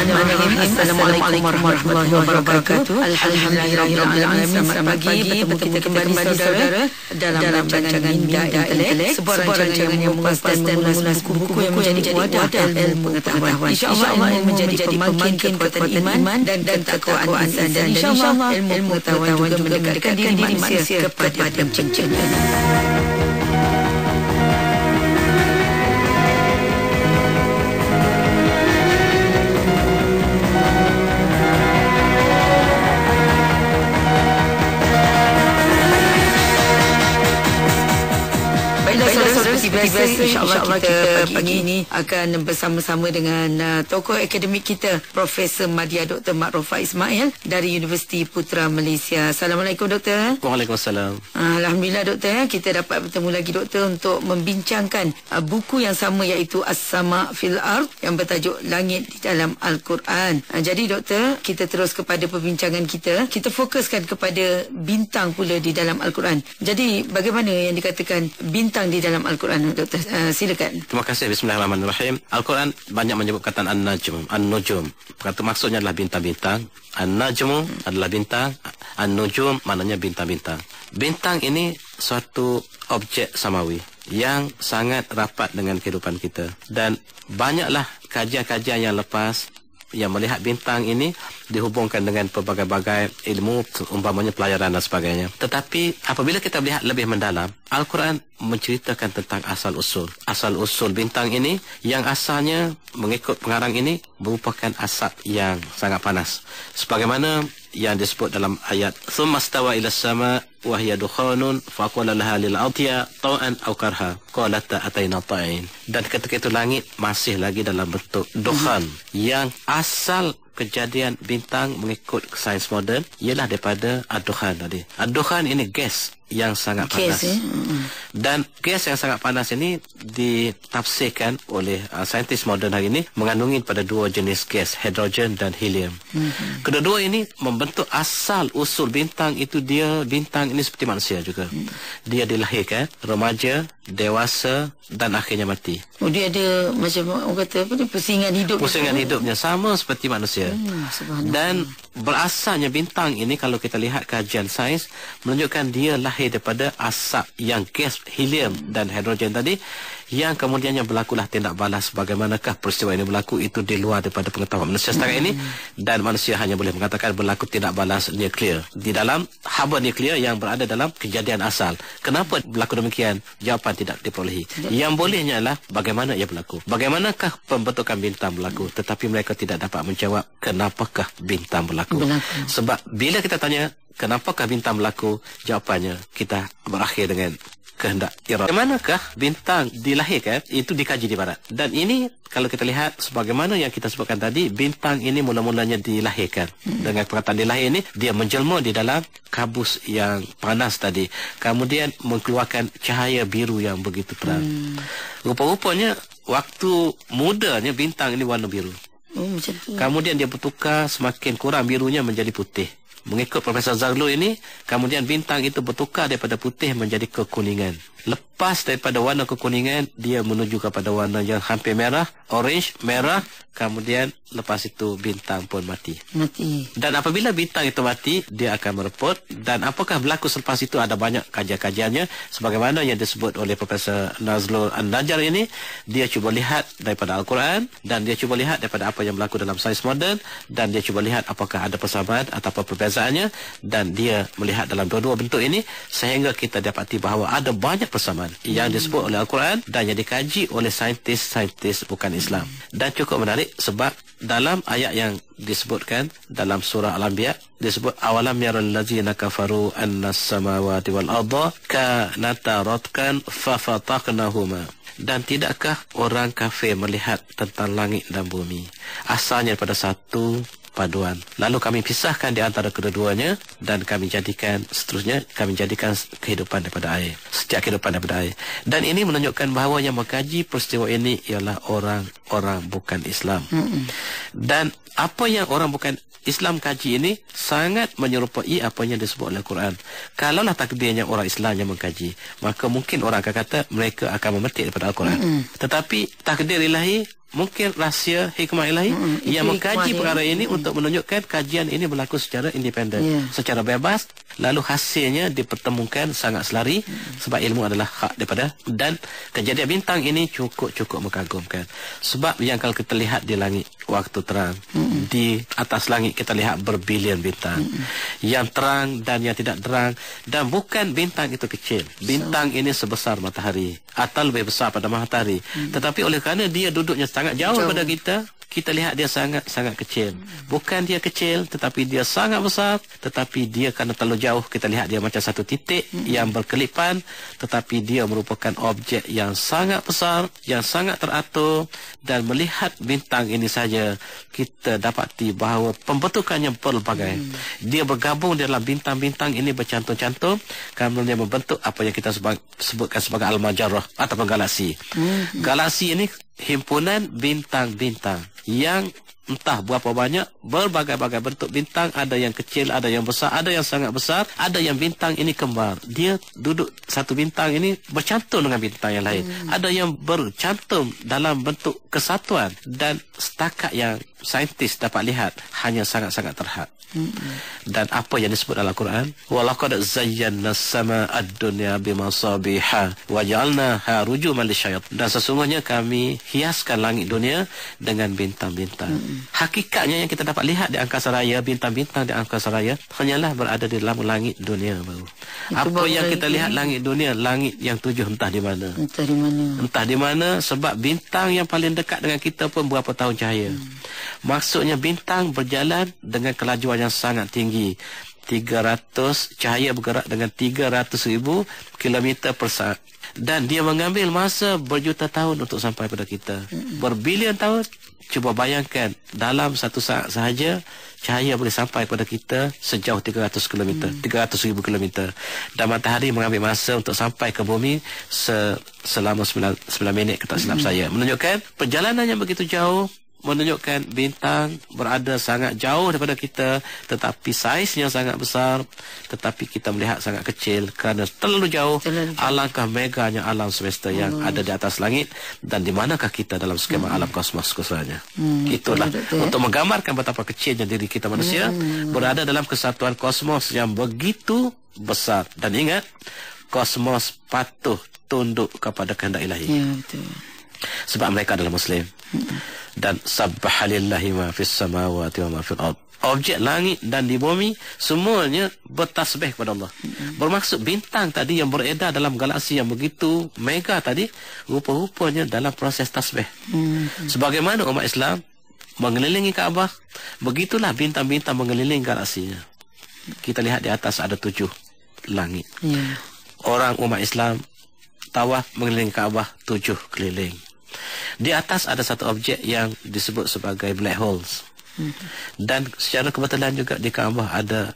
Bismillahirrahmanirrahim. Assalamualaikum warahmatullahi wabarakatuh. Alhamdulillahirrahmanirrahim. Selamat pagi. Bertemu kita kembali saudara dalam rancangan Minda Intelek, sebuah rancangan yang mengupas dan mengulas buku-buku yang menjadi wadah ilmu pengetahuan. InsyaAllah ilmu menjadi pemakin kekuatan iman dan ketakwaan insan. Dan insyaAllah ilmu pengetahuan juga mendekatkan diri manusia kepada penciptanya. InsyaAllah kita pagi ini akan bersama-sama dengan tokoh akademik kita, Profesor Madya Dr. Makrofa Ismail dari Universiti Putra Malaysia. Assalamualaikum Doktor. Waalaikumsalam. Alhamdulillah Doktor, kita dapat bertemu lagi Doktor untuk membincangkan buku yang sama, iaitu As-Sama' fil Ard yang bertajuk Langit di dalam Al-Quran. Jadi Doktor, kita terus kepada perbincangan kita. Kita fokuskan kepada bintang pula di dalam Al-Quran. Jadi bagaimana yang dikatakan bintang di dalam Al-Quran Doktor? Silakan. Terima kasih. Bismillahirrahmanirrahim. Al-Quran banyak menyebut kataan An-Najm, An-Nujum. Kata maksudnya adalah bintang-bintang. An-Najmu adalah bintang. An-Nujum maknanya bintang-bintang. Bintang ini suatu objek samawi yang sangat rapat dengan kehidupan kita. Dan banyaklah kajian-kajian yang lepas yang melihat bintang ini dihubungkan dengan pelbagai-bagai ilmu, umpamanya pelajaran dan sebagainya. Tetapi apabila kita melihat lebih mendalam, Al-Quran menceritakan tentang asal-usul. Asal-usul bintang ini yang asalnya mengikut pengarang ini merupakan asap yang sangat panas. Sebagaimana yang disebut dalam ayat ثُمَّ اسْتَوَى إِلَى السَّمَاءِ وَهِيَ دُخَانٌ فَقَالَ لَهَا لِلْأَرْضِ طَوْعًا أَوْ كَرْهًا قَالَتْ أَتَيْنَا طَائِعِينَ. Dan ketika itu langit masih lagi dalam bentuk dukhan. Yang asal kejadian bintang mengikut sains moden ialah daripada ad-dukhan tadi. Ad-dukhan ini gas yang sangat panas. Dan gas yang sangat panas ini ditafsirkan oleh saintis moden hari ini mengandungi pada dua jenis gas, hidrogen dan helium. Kedua-dua ini membentuk asal usul bintang itu. Dia bintang ini seperti manusia juga. Dia dilahirkan, remaja, dewasa dan akhirnya mati. Dia ada macam orang kata apa, pusingan hidup. Pusingan hidupnya sama seperti manusia. Dan berasalnya bintang ini, kalau kita lihat kajian sains menunjukkan dia lahir daripada asap yang gas helium dan hidrogen tadi, yang kemudiannya berlakulah tindak balas. Bagaimanakah peristiwa ini berlaku itu di luar daripada pengetahuan manusia sekarang ini, dan manusia hanya boleh mengatakan berlaku tindak balas nuklear di dalam haba nuklear yang berada dalam kejadian asal. Kenapa berlaku demikian? Jawapan tidak diperolehi. Yang bolehnya adalah bagaimana ia berlaku, bagaimanakah pembentukan bintang berlaku, tetapi mereka tidak dapat menjawab kenapakah bintang berlaku. Sebab bila kita tanya kenapakah bintang berlaku, jawapannya kita berakhir dengan kehendak irad. Bagaimanakah bintang dilahirkan, itu dikaji di barat. Dan ini kalau kita lihat sebagaimana yang kita sebutkan tadi, bintang ini mula-mulanya dilahirkan. Dengan perkataan dilahir ini, dia menjelma di dalam kabus yang panas tadi. Kemudian mengeluarkan cahaya biru yang begitu terang. Rupa-rupanya waktu mudanya bintang ini warna biru. Macam tu. Kemudian dia bertukar, semakin kurang birunya menjadi putih. Mengikut Profesor Zarlul ini, kemudian bintang itu bertukar daripada putih menjadi kekuningan. Lepas daripada warna kekuningan, dia menuju kepada warna yang hampir merah, orange, merah. Kemudian lepas itu bintang pun mati. Dan apabila bintang itu mati, dia akan mereput. Dan apakah berlaku selepas itu, ada banyak kajian-kajiannya. Sebagaimana yang disebut oleh Profesor Nazrul An-Najjar ini, dia cuba lihat daripada Al-Quran, dan dia cuba lihat daripada apa yang berlaku dalam sains moden, dan dia cuba lihat apakah ada persamaan atau perbezaannya, dan dia melihat dalam dua-dua bentuk ini, sehingga kita dapati bahawa ada banyak persamaan yang disebut oleh Al-Quran dan yang dikaji oleh saintis bukan Islam. Dan cukup menarik sebab dalam ayat yang disebutkan dalam surah Al-Anbiya, disebut awalam yaral ladzina kafaru annas samawati wal arda kanata ratqan fafataqnahuma. Dan tidakkah orang kafir melihat tentang langit dan bumi asalnya daripada satu paduan, lalu kami pisahkan di antara kedua-duanya, dan kami jadikan seterusnya, kami jadikan kehidupan daripada air, setiap kehidupan daripada air. Dan ini menunjukkan bahawa yang mengkaji peristiwa ini ialah orang-orang bukan Islam. Dan apa yang orang bukan Islam kaji ini sangat menyerupai apa yang disebut oleh Al-Quran. Kalaulah takdirnya orang Islam yang mengkaji, maka mungkin orang akan kata mereka akan memetik daripada Al-Quran. Tetapi takdir ilahi, mungkin rahsia hikmah ilahi yang mengkaji perkara ini untuk menunjukkan kajian ini berlaku secara independen, secara bebas, lalu hasilnya dipertemukan sangat selari, sebab ilmu adalah hak daripada. Dan kejadian bintang ini cukup mengagumkan, sebab yang kalau kita lihat di langit waktu terang, di atas langit kita lihat berbilion bintang, yang terang dan yang tidak terang. Dan bukan bintang itu kecil, bintang ini sebesar matahari atau lebih besar pada matahari, tetapi oleh kerana dia duduknya sangat jauh daripada kita lihat dia sangat kecil. Bukan dia kecil, tetapi dia sangat besar. Tetapi dia kerana terlalu jauh, kita lihat dia macam satu titik yang berkelipan. Tetapi dia merupakan objek yang sangat besar, yang sangat teratur. Dan melihat bintang ini saja, kita dapati bahawa pembentukannya berbagai. Dia bergabung dalam bintang-bintang ini bercantum-cantum, kerana dia membentuk apa yang kita sebutkan sebagai Al-Majarrah ataupun galaksi. Galaksi ini himpunan bintang-bintang yang entah berapa banyak, berbagai-bagai bentuk bintang. Ada yang kecil, ada yang besar, ada yang sangat besar, ada yang bintang ini kembar. Dia duduk, satu bintang ini bercantum dengan bintang yang lain. Ada yang bercantum dalam bentuk kesatuan. Dan setakat yang saintis dapat lihat, hanya sangat-sangat terhad. Dan apa yang disebut dalam Al-Quran, walaqad zayyana as-samaa ad-dunya bimasabiha wa ja'alnaha rujuman lisyayatin. Dan sesungguhnya kami hiaskan langit dunia dengan bintang-bintang. Hakikatnya yang kita dapat lihat di angkasa raya, bintang-bintang di angkasa raya hanyalah berada di dalam langit dunia baru. Apa yang kita lihat langit dunia, langit yang tujuh entah di mana. Entah di mana, sebab bintang yang paling dekat dengan kita pun berapa tahun cahaya. Maksudnya bintang berjalan dengan kelajuan yang sangat tinggi. 300 cahaya bergerak dengan 300,000 kilometer per saat. Dan dia mengambil masa berjuta tahun untuk sampai pada kita. Berbilion tahun. Cuba bayangkan, dalam satu saat sahaja cahaya boleh sampai pada kita sejauh 300 km, 300,000 km. Dan matahari mengambil masa untuk sampai ke bumi selama 9 minit, kata silap saya. Menunjukkan perjalanan yang begitu jauh, menunjukkan bintang berada sangat jauh daripada kita, tetapi saiznya sangat besar, tetapi kita melihat sangat kecil kerana terlalu jauh. Alangkah meganya alam semesta yang ada di atas langit, dan di manakah kita dalam skema alam kosmos khususnya. Itulah untuk menggambarkan betapa kecilnya diri kita manusia berada dalam kesatuan kosmos yang begitu besar. Dan ingat, kosmos patuh tunduk kepada kehendak ilahi. Betul. Sebab mereka adalah Muslim. Dan sabbahalillahi ma fis samawati wa ma fil ard. Objek langit dan di bumi semuanya bertasbih kepada Allah. Bermaksud bintang tadi yang beredar dalam galaksi yang begitu mega tadi, rupa-rupanya dalam proses tasbih. Sebagaimana umat Islam mengelilingi Kaabah, begitulah bintang-bintang mengelilingi galaksinya. Kita lihat di atas ada 7 langit. Orang umat Islam tawaf mengelilingi Kaabah 7 keliling. Di atas ada satu objek yang disebut sebagai black holes. Dan secara kebetulan juga di Kaabah ada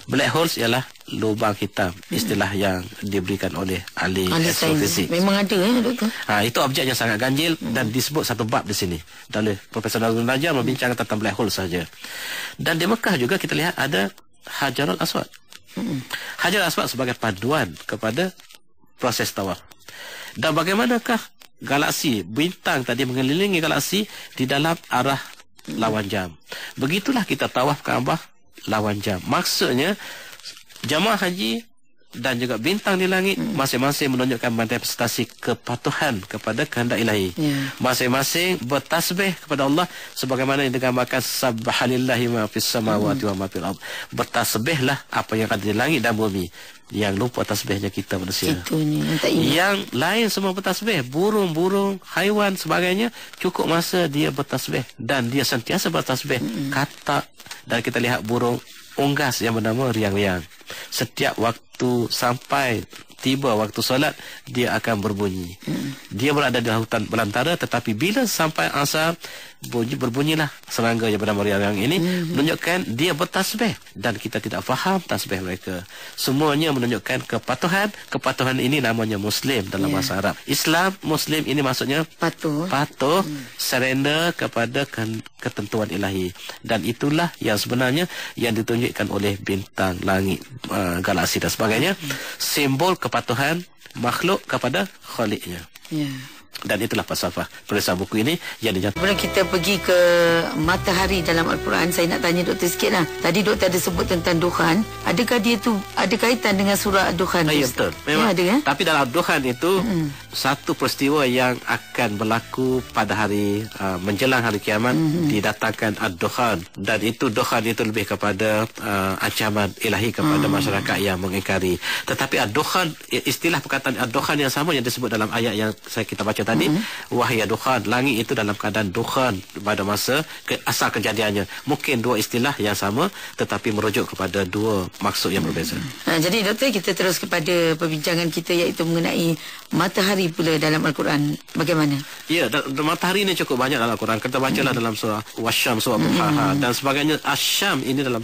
black holes, ialah lubang hitam, istilah yang diberikan oleh ahli astrofisik. Memang ada doktor. Itu objek yang sangat ganjil dan disebut satu bab di sini. Dan oleh Profesor Nazrul Najjar membincangkan tentang black hole saja. Dan di Mekah juga kita lihat ada Hajarul Aswad. Hajarul Aswad sebagai paduan kepada proses tawaf. Dan bagaimanakah galaksi, bintang tadi mengelilingi galaksi di dalam arah lawan jam. Begitulah kita tawaf Kaabah lawan jam. Maksudnya jamaah haji dan juga bintang di langit masing-masing menunjukkan manifestasi kepatuhan kepada kehendak ilahi. Masing-masing bertasbih kepada Allah sebagaimana yang digambarkan sabbahalillahi ma fis samawati wa ma fil ard. Bertasbihlah apa yang ada di langit dan bumi. Yang lupa tasbihnya kita manusia. Yang lain semua bertasbih, burung-burung, haiwan sebagainya, cukup masa dia bertasbih dan dia sentiasa bertasbih. Kata, dan kita lihat burung unggas yang bernama riang-riang. Setiap waktu sampai tiba waktu solat, dia akan berbunyi. Dia berada di hutan belantara, tetapi bila sampai asar, berbunyilah serangga yang bernama riang ini, menunjukkan dia bertasbih, dan kita tidak faham tasbih mereka. Semuanya menunjukkan kepatuhan. Kepatuhan ini namanya Muslim dalam bahasa Arab. Islam, Muslim ini maksudnya patuh, surrender kepada ketentuan ilahi. Dan itulah yang sebenarnya yang ditunjukkan oleh bintang, langit, galaksi dan sebagainya. Simbol kepatuhan makhluk kepada Khaliknya. Dan itulah falsafah penulisan buku ini yang dinyatakan. Sebelum kita pergi ke matahari dalam Al-Quran, saya nak tanya doktor sikit lah. Tadi doktor ada sebut tentang Dukhan. Adakah dia tu ada kaitan dengan surah Dukhan? Ya, betul. Memang ada, ya? Tapi dalam Dukhan itu satu peristiwa yang akan berlaku pada hari menjelang hari kiamat, didatangkan Ad-Dukhan. Dan itu Dukhan itu lebih kepada ancaman ilahi kepada masyarakat yang mengingkari. Tetapi Ad-Dukhan, istilah perkataan Ad-Dukhan yang sama yang disebut dalam ayat yang kita baca tadi, wahya Dukhan, langit itu dalam keadaan Dukhan pada masa asal kejadiannya. Mungkin dua istilah yang sama tetapi merujuk kepada dua maksud yang berbeza. Jadi doktor, kita terus kepada perbincangan kita, iaitu mengenai matahari pula dalam Al-Quran. Bagaimana? Ya, matahari ini cukup banyak dalam Al-Quran. Kita bacalah dalam surah Wasyam, surah Duha dan sebagainya. Asyam ini dalam